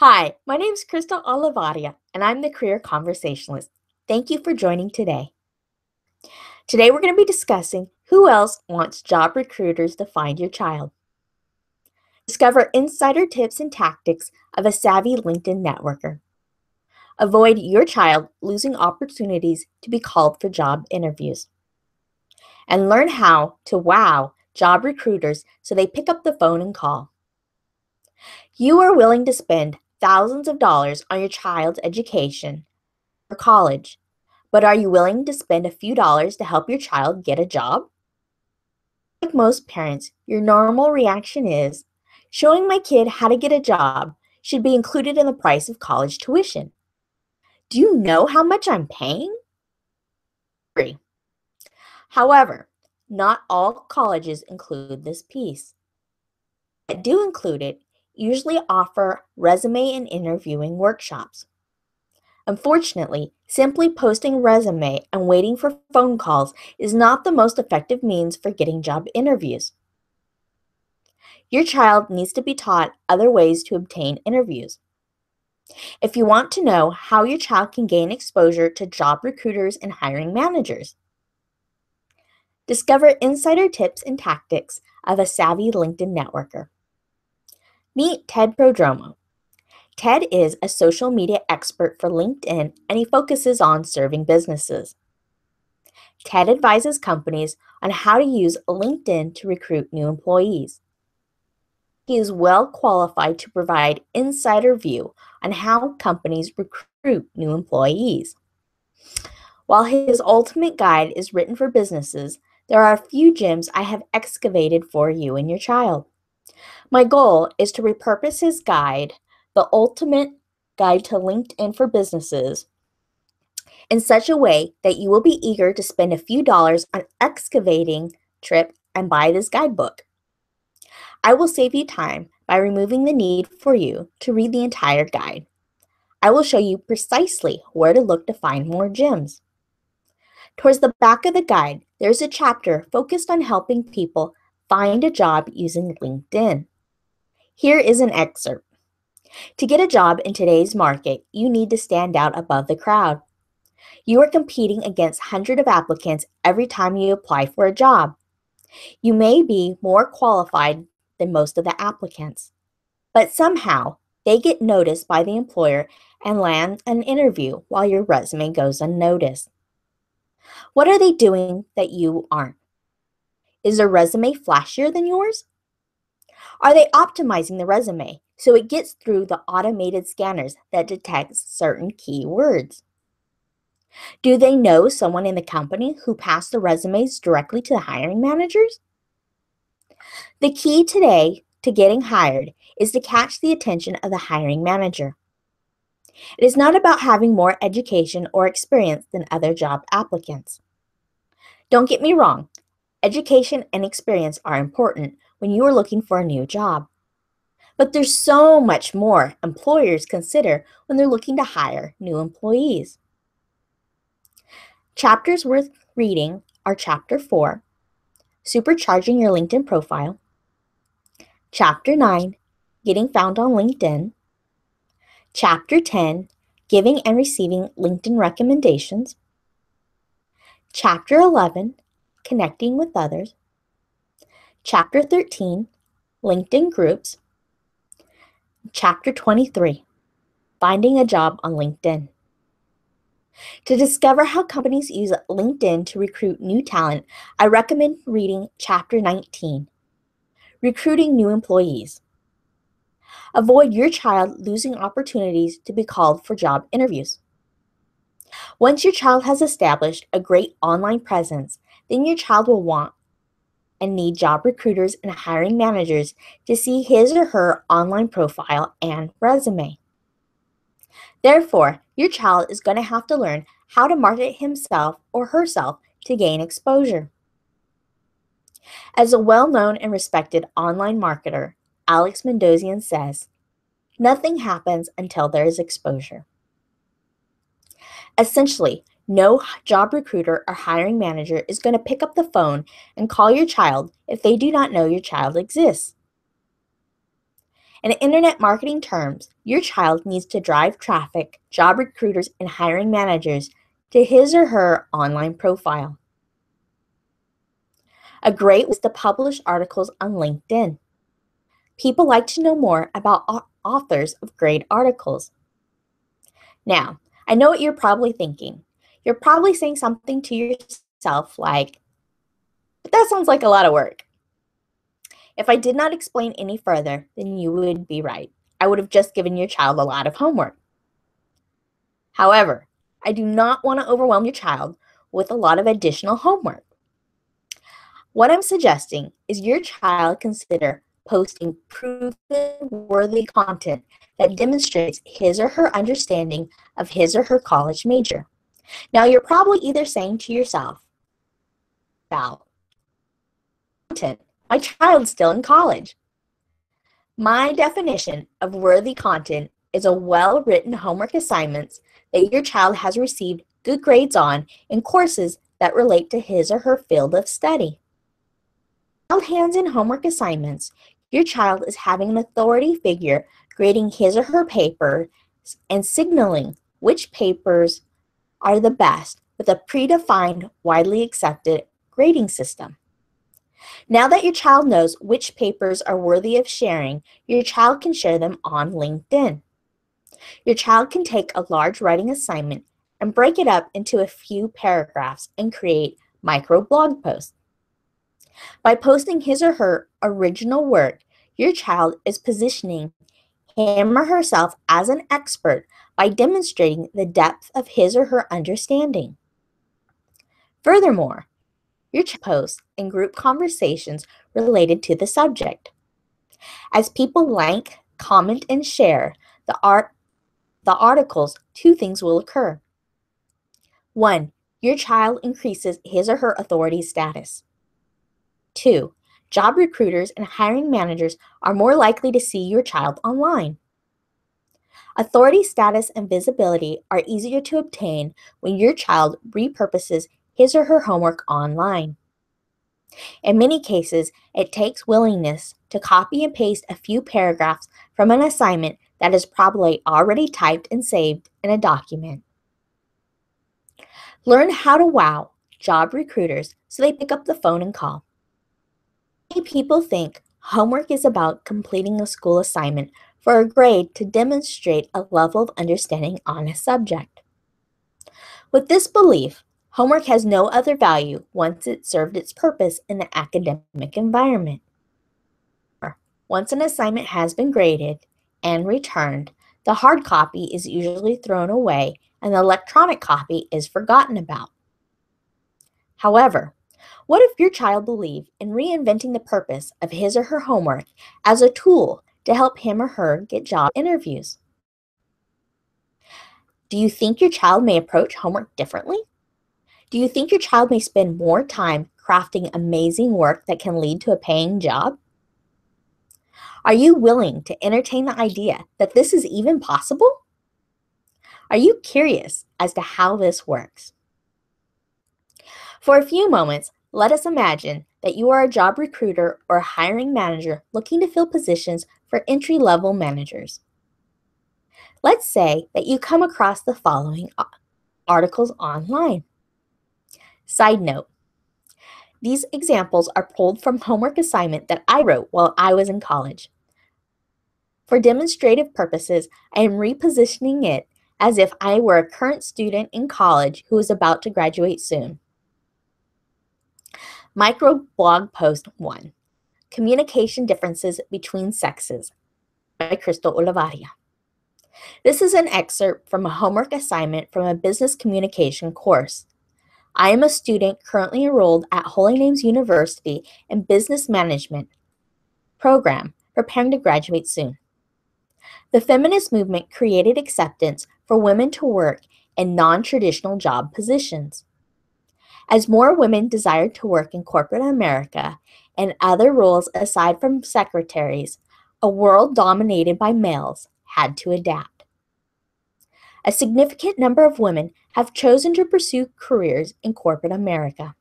Hi, my name is Crystal Olivaria, and I'm the Career Conversationalist. Thank you for joining today. Today, we're going to be discussing who else wants job recruiters to find your child. Discover insider tips and tactics of a savvy LinkedIn networker. Avoid your child losing opportunities to be called for job interviews. And learn how to wow job recruiters so they pick up the phone and call. You are willing to spend thousands of dollars on your child's education or college. But are you willing to spend a few dollars to help your child get a job? Like most parents, your normal reaction is, showing my kid how to get a job should be included in the price of college tuition. Do you know how much I'm paying? Free. However, not all colleges include this piece. That do include it usually offer resume and interviewing workshops. Unfortunately, simply posting a resume and waiting for phone calls is not the most effective means for getting job interviews. Your child needs to be taught other ways to obtain interviews. If you want to know how your child can gain exposure to job recruiters and hiring managers, discover insider tips and tactics of a savvy LinkedIn networker. Meet Ted Prodromo. Ted is a social media expert for LinkedIn, and he focuses on serving businesses. Ted advises companies on how to use LinkedIn to recruit new employees. He is well qualified to provide insider view on how companies recruit new employees. While his ultimate guide is written for businesses, there are a few gems I have excavated for you and your child. My goal is to repurpose his guide, the ultimate guide to LinkedIn for businesses, in such a way that you will be eager to spend a few dollars on excavating trip and buy this guidebook. I will save you time by removing the need for you to read the entire guide. I will show you precisely where to look to find more gems. Towards the back of the guide, there's a chapter focused on helping people find a job using LinkedIn. Here is an excerpt. To get a job in today's market, you need to stand out above the crowd. You are competing against hundreds of applicants every time you apply for a job. You may be more qualified than most of the applicants, but somehow they get noticed by the employer and land an interview while your resume goes unnoticed. What are they doing that you aren't? Is their resume flashier than yours? Are they optimizing the resume so it gets through the automated scanners that detect certain keywords? Do they know someone in the company who passed the resumes directly to the hiring managers? The key today to getting hired is to catch the attention of the hiring manager. It is not about having more education or experience than other job applicants. Don't get me wrong, education and experience are important when you are looking for a new job. But there's so much more employers consider when they're looking to hire new employees. Chapters worth reading are Chapter 4, Supercharging Your LinkedIn Profile, Chapter 9, Getting Found on LinkedIn, Chapter 10, Giving and Receiving LinkedIn Recommendations, Chapter 11, Connecting with Others, Chapter 13, LinkedIn Groups, Chapter 23, Finding a Job on LinkedIn. To discover how companies use LinkedIn to recruit new talent, I recommend reading Chapter 19, Recruiting New Employees. Avoid your child losing opportunities to be called for job interviews. Once your child has established a great online presence, then your child will want and need job recruiters and hiring managers to see his or her online profile and resume. Therefore, your child is going to have to learn how to market himself or herself to gain exposure. As a well-known and respected online marketer, Alex Mendozian says, "Nothing happens until there is exposure." Essentially, no job recruiter or hiring manager is going to pick up the phone and call your child if they do not know your child exists. In internet marketing terms, your child needs to drive traffic, job recruiters, and hiring managers to his or her online profile. A great way is to publish articles on LinkedIn. People like to know more about authors of great articles. Now, I know what you're probably thinking. You're probably saying something to yourself like, but that sounds like a lot of work. If I did not explain any further, then you would be right. I would have just given your child a lot of homework. However, I do not want to overwhelm your child with a lot of additional homework. What I'm suggesting is your child consider posting proven-worthy content that demonstrates his or her understanding of his or her college major. Now, you're probably either saying to yourself, about content, my child's still in college. My definition of worthy content is a well-written homework assignments that your child has received good grades on in courses that relate to his or her field of study. While hands in homework assignments, your child is having an authority figure grading his or her papers and signaling which papers are the best with a predefined, widely accepted grading system. Now that your child knows which papers are worthy of sharing, your child can share them on LinkedIn. Your child can take a large writing assignment and break it up into a few paragraphs and create micro blog posts. By posting his or her original work, your child is positioning him or herself as an expert by demonstrating the depth of his or her understanding. Furthermore, your child posts and group conversations related to the subject. As people like, comment, and share the articles, two things will occur. One, your child increases his or her authority status. Two, job recruiters and hiring managers are more likely to see your child online. Authority status and visibility are easier to obtain when your child repurposes his or her homework online. In many cases, it takes willingness to copy and paste a few paragraphs from an assignment that is probably already typed and saved in a document. Learn how to wow job recruiters so they pick up the phone and call. Many people think homework is about completing a school assignment for a grade to demonstrate a level of understanding on a subject. With this belief, homework has no other value once it served its purpose in the academic environment. Once an assignment has been graded and returned, the hard copy is usually thrown away and the electronic copy is forgotten about. However, what if your child believed in reinventing the purpose of his or her homework as a tool to help him or her get job interviews? Do you think your child may approach homework differently? Do you think your child may spend more time crafting amazing work that can lead to a paying job? Are you willing to entertain the idea that this is even possible? Are you curious as to how this works? For a few moments, let us imagine that you are a job recruiter or a hiring manager looking to fill positions for entry-level managers. Let's say that you come across the following articles online. Side note, these examples are pulled from homework assignment that I wrote while I was in college. For demonstrative purposes, I am repositioning it as if I were a current student in college who is about to graduate soon. Micro blog post 1, Communication Differences Between Sexes by Crystal Olivaria. This is an excerpt from a homework assignment from a business communication course. I am a student currently enrolled at Holy Names University in Business Management program, preparing to graduate soon. The feminist movement created acceptance for women to work in non-traditional job positions. As more women desired to work in corporate America and other roles aside from secretaries, a world dominated by males had to adapt. A significant number of women have chosen to pursue careers in corporate America.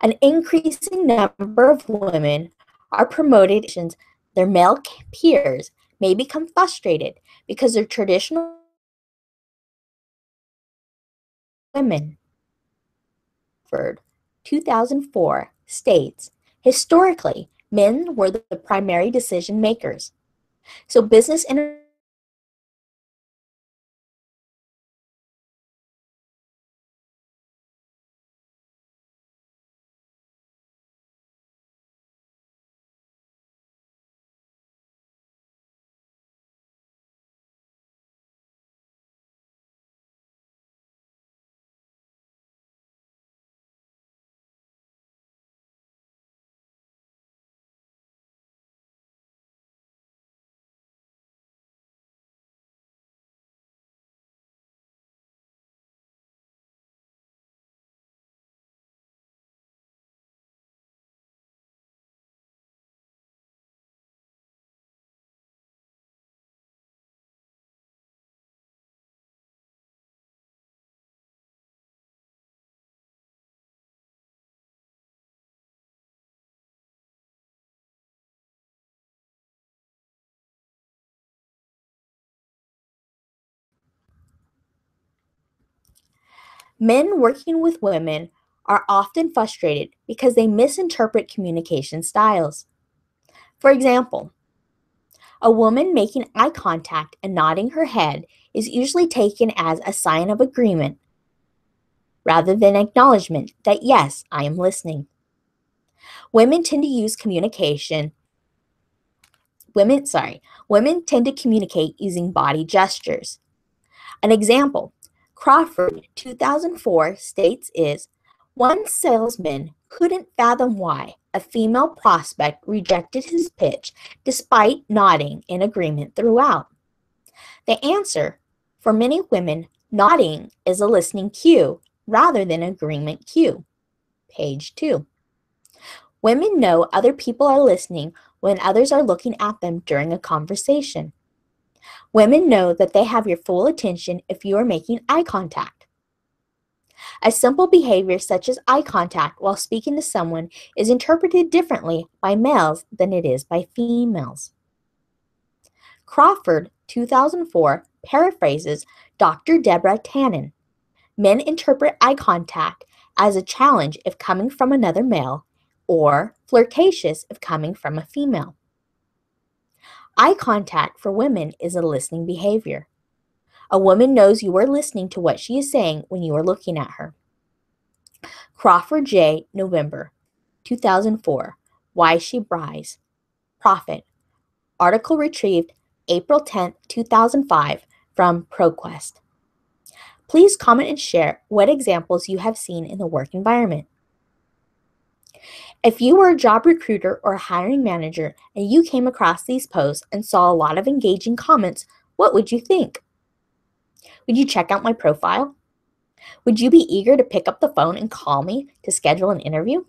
An increasing number of women are promoted their male peers may become frustrated because their traditional women, 2004, states, historically, men were the primary decision makers. So business Men working with women are often frustrated because they misinterpret communication styles. For example, a woman making eye contact and nodding her head is usually taken as a sign of agreement rather than acknowledgement that yes, I am listening. Women tend to use communication women tend to communicate using body gestures. An example, Crawford 2004 states is one salesman couldn't fathom why a female prospect rejected his pitch despite nodding in agreement throughout. The answer, for many women, nodding is a listening cue rather than an agreement cue. Page 2. Women know other people are listening when others are looking at them during a conversation. Women know that they have your full attention if you are making eye contact. A simple behavior such as eye contact while speaking to someone is interpreted differently by males than it is by females. Crawford, 2004, paraphrases Dr. Deborah Tannen. Men interpret eye contact as a challenge if coming from another male, or flirtatious if coming from a female. Eye contact for women is a listening behavior. A woman knows you are listening to what she is saying when you are looking at her. Crawford J. November, 2004. Why She Bries. Prophet. Article retrieved April 10, 2005 from ProQuest. Please comment and share what examples you have seen in the work environment. If you were a job recruiter or a hiring manager and you came across these posts and saw a lot of engaging comments, what would you think? Would you check out my profile? Would you be eager to pick up the phone and call me to schedule an interview?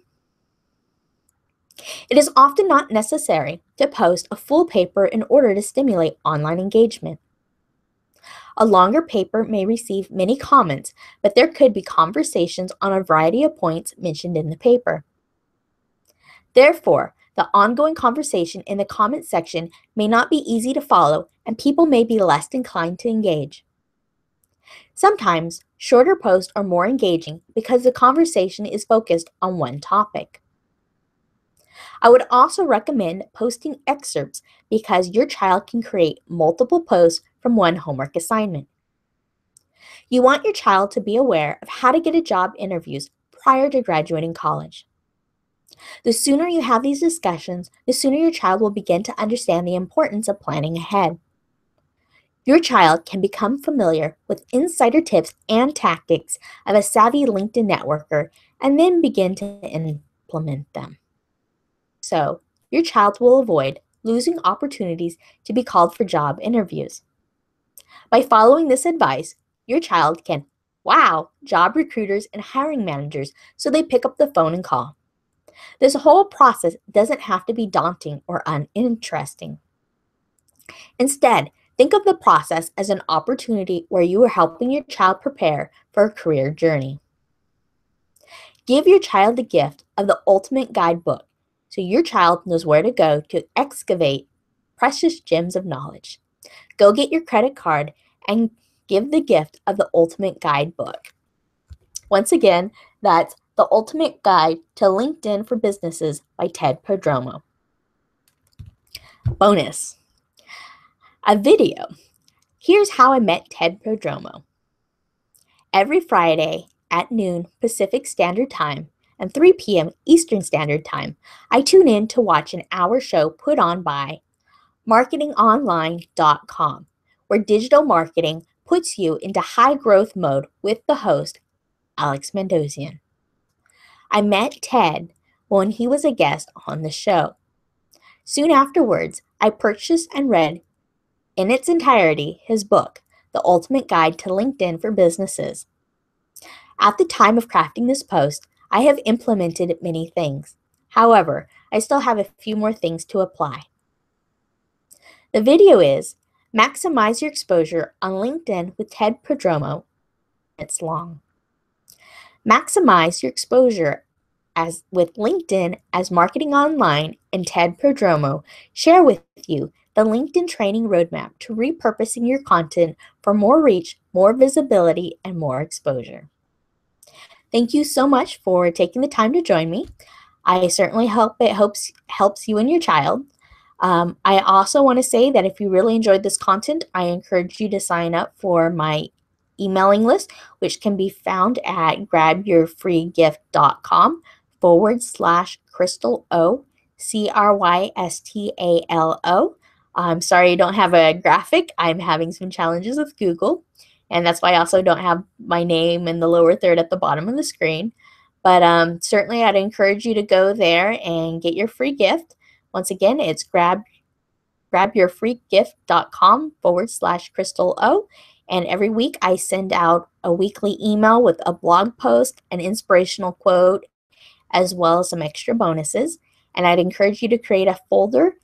It is often not necessary to post a full paper in order to stimulate online engagement. A longer paper may receive many comments, but there could be conversations on a variety of points mentioned in the paper. Therefore, the ongoing conversation in the comment section may not be easy to follow, and people may be less inclined to engage. Sometimes, shorter posts are more engaging because the conversation is focused on one topic. I would also recommend posting excerpts because your child can create multiple posts from one homework assignment. You want your child to be aware of how to get a job interviews prior to graduating college. The sooner you have these discussions, the sooner your child will begin to understand the importance of planning ahead. Your child can become familiar with insider tips and tactics of a savvy LinkedIn networker and then begin to implement them. So, your child will avoid losing opportunities to be called for job interviews. By following this advice, your child can wow job recruiters and hiring managers so they pick up the phone and call. This whole process doesn't have to be daunting or uninteresting. Instead, think of the process as an opportunity where you are helping your child prepare for a career journey. Give your child the gift of the ultimate guidebook so your child knows where to go to excavate precious gems of knowledge. Go get your credit card and give the gift of the Ultimate Guide book. Once again, that's The Ultimate Guide to LinkedIn for Businesses by Ted Prodromou. Bonus. A video. Here's how I met Ted Prodromou. Every Friday at noon Pacific Standard Time and 3 p.m. Eastern Standard Time, I tune in to watch an hour show put on by marketingonline.com, where digital marketing puts you into high growth mode with the host, Alex Mandossian. I met Ted when he was a guest on the show. Soon afterwards, I purchased and read in its entirety his book, The Ultimate Guide to LinkedIn for Businesses. At the time of crafting this post, I have implemented many things. However, I still have a few more things to apply. The video is Maximize Your Exposure on LinkedIn with Ted Prodromou. It's long. Maximize your exposure with LinkedIn as Marketing Online and Ted Prodromou share with you the LinkedIn training roadmap to repurposing your content for more reach, more visibility, and more exposure. Thank you so much for taking the time to join me. I certainly hope it helps you and your child. I also want to say that if you really enjoyed this content, I encourage you to sign up for my emailing list, which can be found at grabyourfreegift.com/CrystalO, CRYSTALO. I'm sorry I don't have a graphic. I'm having some challenges with Google, and that's why I also don't have my name in the lower third at the bottom of the screen. But certainly I'd encourage you to go there and get your free gift. Once again, it's grabyourfreegift.com/CrystalO. And every week I send out a weekly email with a blog post, an inspirational quote, as well as some extra bonuses. And I'd encourage you to create a folder,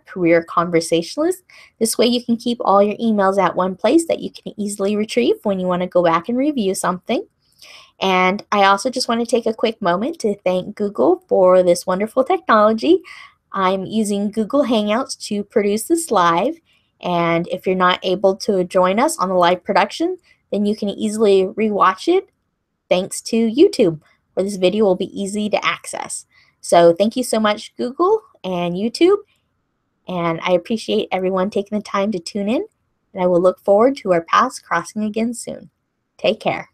!career conversationalist. This way you can keep all your emails at one place that you can easily retrieve when you want to go back and review something. And I also just want to take a quick moment to thank Google for this wonderful technology. I'm using Google Hangouts to produce this live. And if you're not able to join us on the live production, then you can easily rewatch it thanks to YouTube, where this video will be easy to access. So thank you so much, Google and YouTube. And I appreciate everyone taking the time to tune in. And I will look forward to our paths crossing again soon. Take care.